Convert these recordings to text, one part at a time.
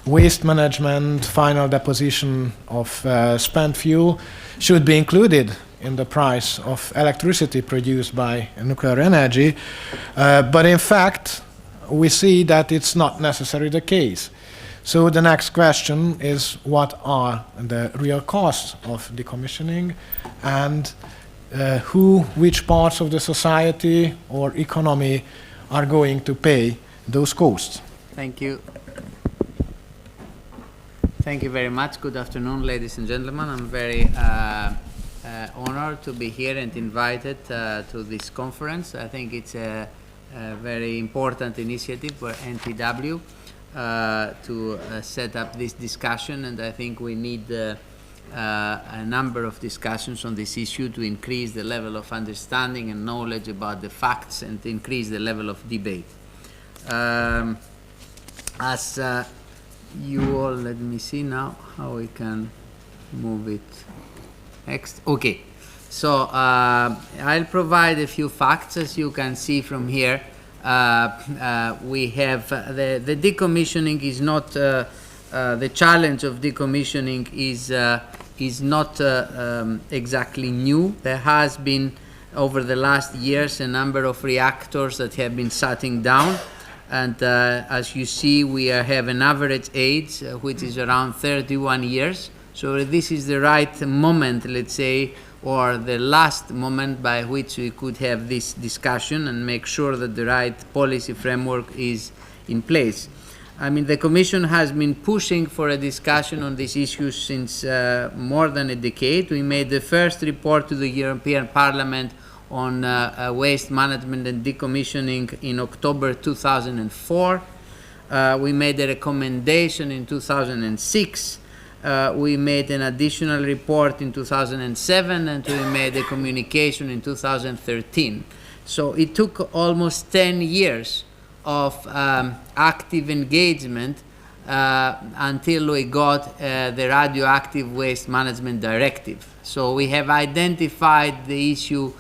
waste management, final deposition of spent fuel should be included in the price of electricity produced by nuclear energy. But in fact, we see that it's not necessarily the case. So the next question is, what are the real costs of decommissioning, and which parts of the society or economy are going to pay those costs? Thank you. Thank you very much. Good afternoon, ladies and gentlemen. I'm very honored to be here and invited to this conference. I think it's a very important initiative for NTW to set up this discussion, and I think we need a number of discussions on this issue to increase the level of understanding and knowledge about the facts and to increase the level of debate. As you all, let me see now how we can move it next. Okay, so I'll provide a few facts. As you can see from here, we have the decommissioning is not the challenge of decommissioning is not exactly new. There has been over the last years a number of reactors that have been shutting down, and as you see, we have an average age which is around 31 years. So this is the right moment, let's say, or the last moment by which we could have this discussion and make sure that the right policy framework is in place. I mean, the Commission has been pushing for a discussion on these issues since more than a decade. We made the first report to the European Parliament on waste management and decommissioning in October 2004. We made a recommendation in 2006. We made an additional report in 2007, and we made a communication in 2013. So it took almost 10 years of active engagement until we got the Radioactive Waste Management Directive. So we have identified the issue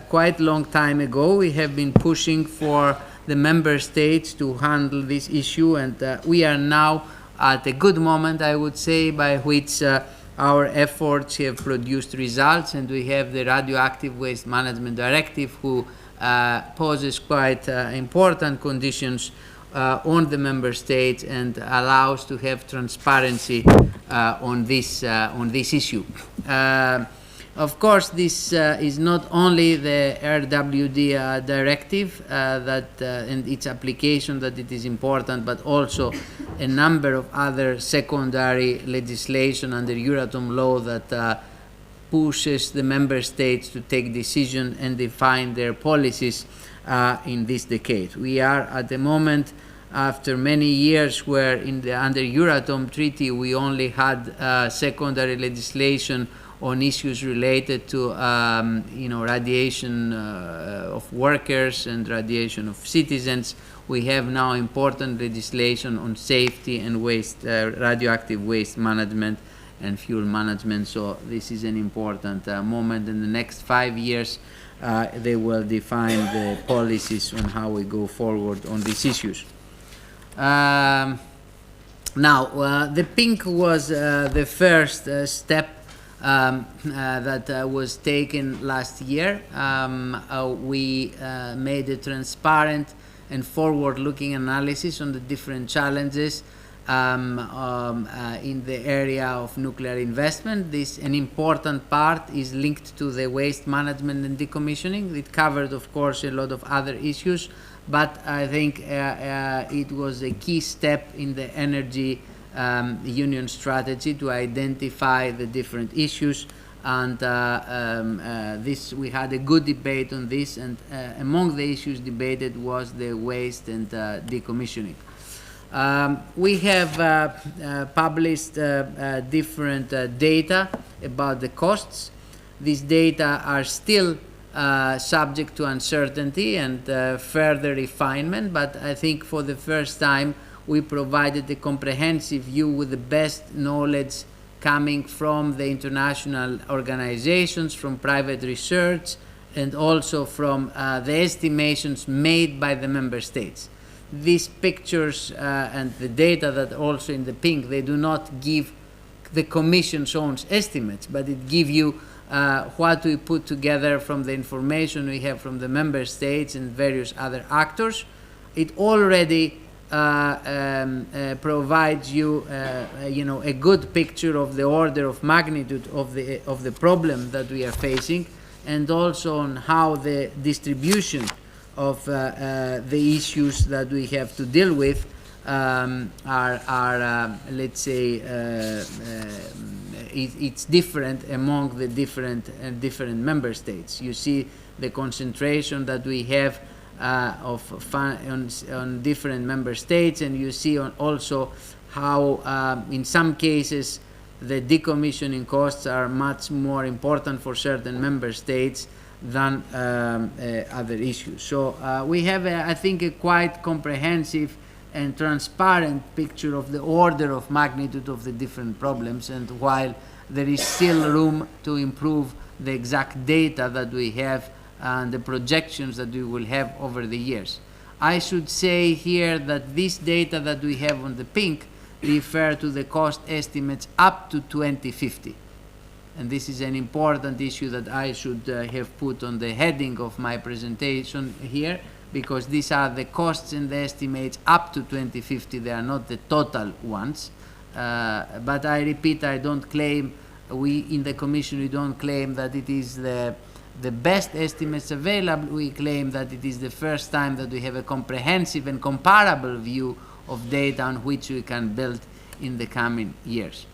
quite a long time ago. We have been pushing for the member states to handle this issue, and we are now at a good moment, I would say, by which our efforts have produced results, and we have the Radioactive Waste Management Directive, who poses quite important conditions on the member states and allows to have transparency on this issue. Of course, this is not only the RWD directive and its application that it is important, but also a number of other secondary legislation under Euratom law that pushes the member states to take decisions and define their policies in this decade. We are at the moment, after many years where under Euratom Treaty we only had secondary legislation on issues related to radiation of workers and radiation of citizens. We have now important legislation on safety and waste, radioactive waste management and fuel management. So this is an important moment. In the next 5 years, they will define the policies on how we go forward on these issues. Now, the PINC was the first step that was taken last year. We made a transparent and forward-looking analysis on the different challenges in the area of nuclear investment. An important part is linked to the waste management and decommissioning. It covered, of course, a lot of other issues, but I think it was a key step in the energy union strategy to identify the different issues, and we had a good debate on this, and among the issues debated was the waste and decommissioning. We have published different data about the costs. These data are still subject to uncertainty and further refinement, but I think for the first time we provided a comprehensive view with the best knowledge coming from the international organizations, from private research, and also from the estimations made by the member states. these pictures and the data that also in the PINC, they do not give the Commission's own estimates, but it gives you what we put together from the information we have from the member states and various other actors. It already provides you, a good picture of the order of magnitude of the problem that we are facing, and also on how the distribution of the issues that we have to deal with are let's say, it's different among the different member states. You see the concentration that we have on different member states, and you see also how in some cases the decommissioning costs are much more important for certain member states than other issues. So we have, I think, a quite comprehensive and transparent picture of the order of magnitude of the different problems, and while there is still room to improve the exact data that we have and the projections that we will have over the years. I should say here that this data that we have on the PINC refer to the cost estimates up to 2050. And this is an important issue that I should have put on the heading of my presentation here, because these are the costs and the estimates up to 2050. They are not the total ones. But I repeat, I don't claim, we in the Commission, we don't claim that it is the best estimates available. We claim that it is the first time that we have a comprehensive and comparable view of data on which we can build in the coming years.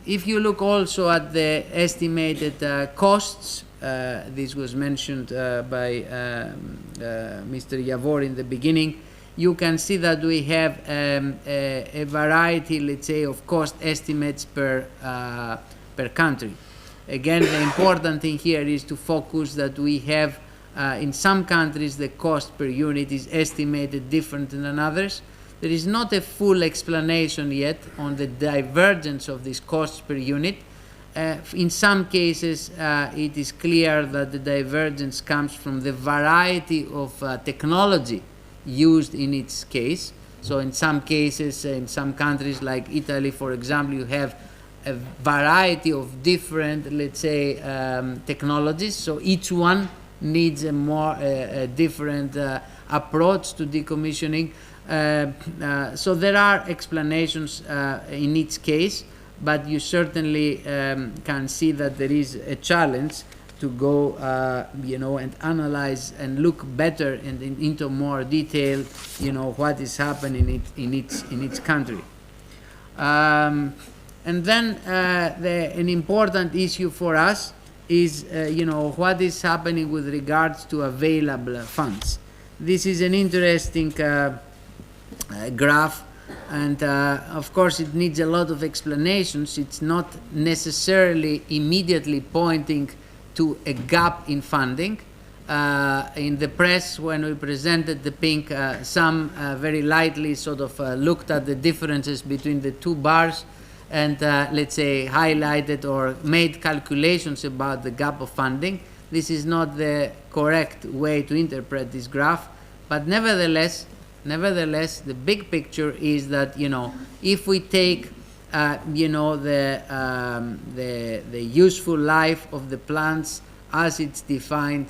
If you look also at the estimated costs, this was mentioned by Mr. Javor in the beginning, you can see that we have a variety, let's say, of cost estimates per country. Again, the important thing here is to focus that we have, in some countries, the cost per unit is estimated different than others. There is not a full explanation yet on the divergence of these costs per unit. In some cases, it is clear that the divergence comes from the variety of technology used in each case. So in some cases, in some countries like Italy, for example, you have a variety of different, let's say, technologies. So each one needs a more different approach to decommissioning. So there are explanations in each case, but you certainly can see that there is a challenge to go, and analyze and look better and into more detail, what is happening in each country. And then an important issue for us is, what is happening with regards to available funds. This is an interesting graph, and of course it needs a lot of explanations. It's not necessarily immediately pointing to a gap in funding. In the press, when we presented the PINC, some very lightly sort of looked at the differences between the two bars and let's say highlighted or made calculations about the gap of funding. This is not the correct way to interpret this graph, but nevertheless, the big picture is that, if we take, the useful life of the plants as it's defined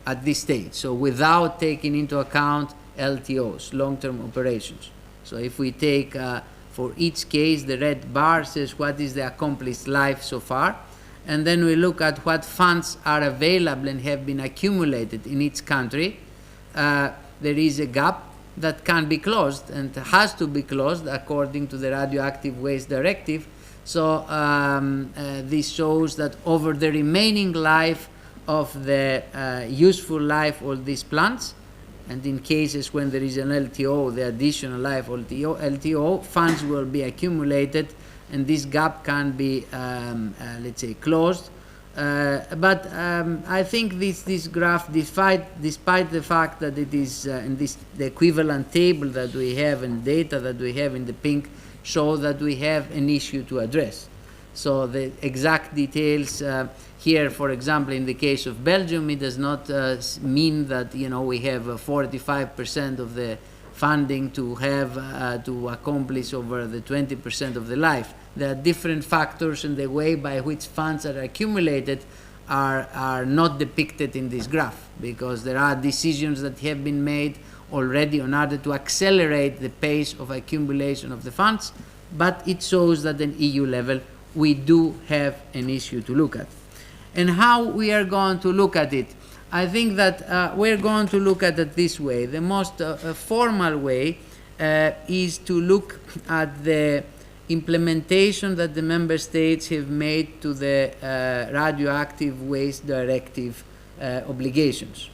at this stage, so without taking into account LTOs, long-term operations. So if we take, for each case, the red bar says what is the accomplished life so far, and then we look at what funds are available and have been accumulated in each country, there is a gap that can be closed and has to be closed according to the Radioactive Waste Directive. So this shows that over the remaining life of the useful life of these plants, and in cases when there is an LTO, the additional life LTO, funds will be accumulated, and this gap can be, let's say, closed. But I think this graph, despite the fact that it is the equivalent table that we have and data that we have in the PINC, show that we have an issue to address. So the exact details here, for example, in the case of Belgium, it does not mean that we have 45% of the funding to have to accomplish over the 20% of the life. There are different factors, and the way by which funds are accumulated are not depicted in this graph, because there are decisions that have been made already in order to accelerate the pace of accumulation of the funds, but it shows that at EU level we do have an issue to look at. And how we are going to look at it? I think that we're going to look at it this way. The most formal way is to look at the implementation that the member states have made to the radioactive waste directive obligations.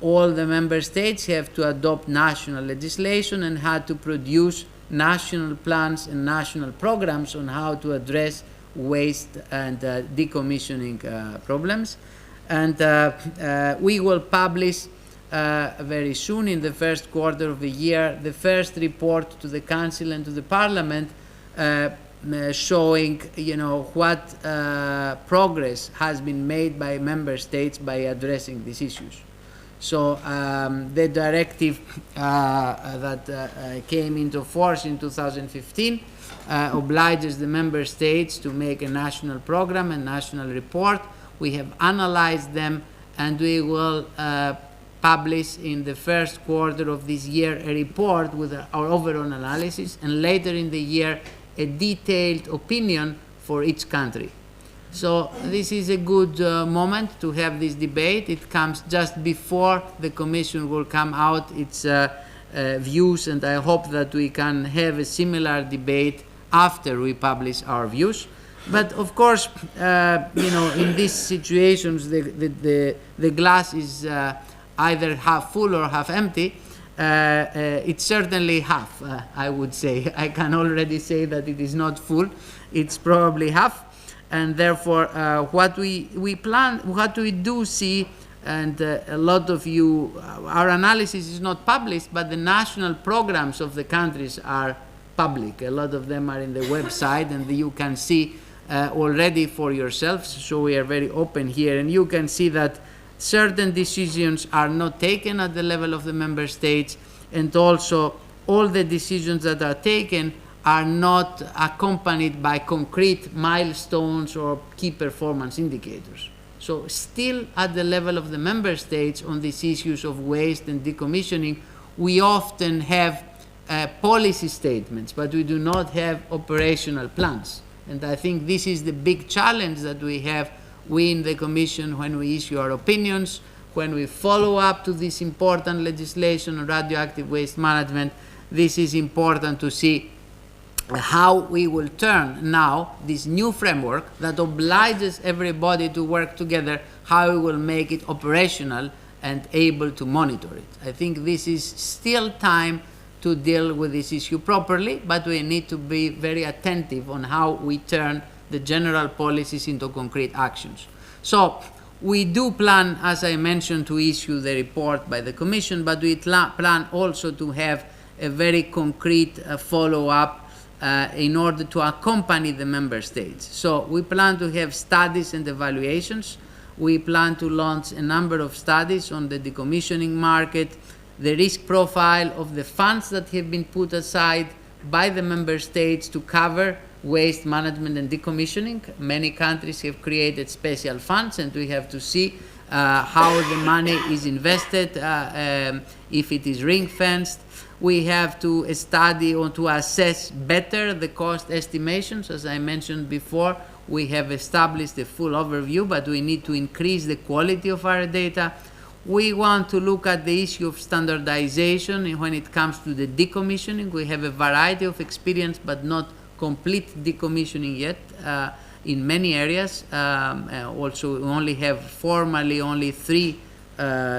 All the member states have to adopt national legislation and had to produce national plans and national programs on how to address waste and decommissioning problems. And we will publish very soon, in the first quarter of the year, the first report to the Council and to the Parliament showing what progress has been made by member states by addressing these issues. So the directive that came into force in 2015 obliges the member states to make a national program and national report. We have analyzed them, and we will publish in the first quarter of this year a report with our overall analysis, and later in the year a detailed opinion for each country. So this is a good moment to have this debate. It comes just before the Commission will come out its views, and I hope that we can have a similar debate after we publish our views. But of course, in these situations, the glass is either half full or half empty. It's certainly half, I would say. I can already say that it is not full. It's probably half. And therefore, what we plan, what we do see, and a lot of you, our analysis is not published, but the national programs of the countries are public. A lot of them are in the website, and you can see already for yourselves. So we are very open here, and you can see that certain decisions are not taken at the level of the member states, and also all the decisions that are taken are not accompanied by concrete milestones or key performance indicators. So still at the level of the member states on these issues of waste and decommissioning, we often have policy statements, but we do not have operational plans. And I think this is the big challenge that we have, we in the Commission, when we issue our opinions, when we follow up to this important legislation on radioactive waste management. This is important to see how we will turn now this new framework that obliges everybody to work together, how we will make it operational and able to monitor it. I think this is still time to deal with this issue properly, but we need to be very attentive on how we turn the general policies into concrete actions. So we do plan, as I mentioned, to issue the report by the Commission, but we plan also to have a very concrete follow-up in order to accompany the member states. So we plan to have studies and evaluations. We plan to launch a number of studies on the decommissioning market, the risk profile of the funds that have been put aside by the member states to cover waste management and decommissioning. Many countries have created special funds, and we have to see how the money is invested, if it is ring-fenced. We have to study or to assess better the cost estimations. As I mentioned before, we have established a full overview, but we need to increase the quality of our data. We want to look at the issue of standardization when it comes to the decommissioning. We have a variety of experience, but not complete decommissioning yet in many areas. Also, we only have formally only 3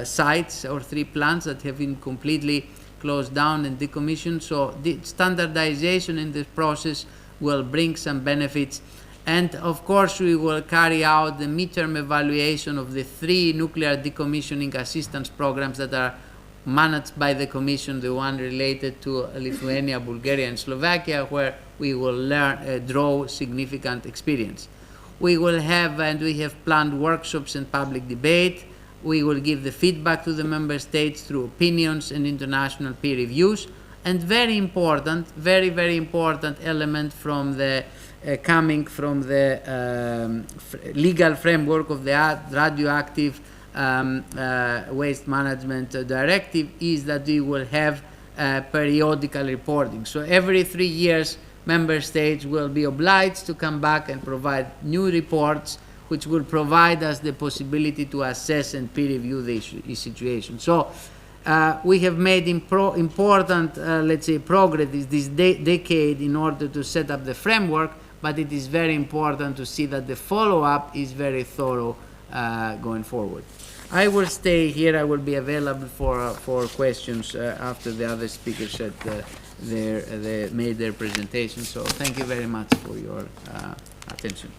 sites or 3 plants that have been completely closed down and decommissioned. So the standardization in this process will bring some benefits. And of course, we will carry out the midterm evaluation of the 3 nuclear decommissioning assistance programs that are managed by the Commission, the one related to Lithuania, Bulgaria, and Slovakia, where we will learn, draw significant experience. We will have, and we have planned workshops and public debate. We will give the feedback to the member states through opinions and international peer reviews. And very important, very, very important element from the coming from the legal framework of the radioactive waste management directive is that we will have periodical reporting. So every 3 years, member states will be obliged to come back and provide new reports, which will provide us the possibility to assess and peer review the situation. So we have made important, let's say, progress this decade in order to set up the framework, but it is very important to see that the follow-up is very thorough going forward. I will stay here. I will be available for questions after the other speakers had made their presentation. So thank you very much for your attention.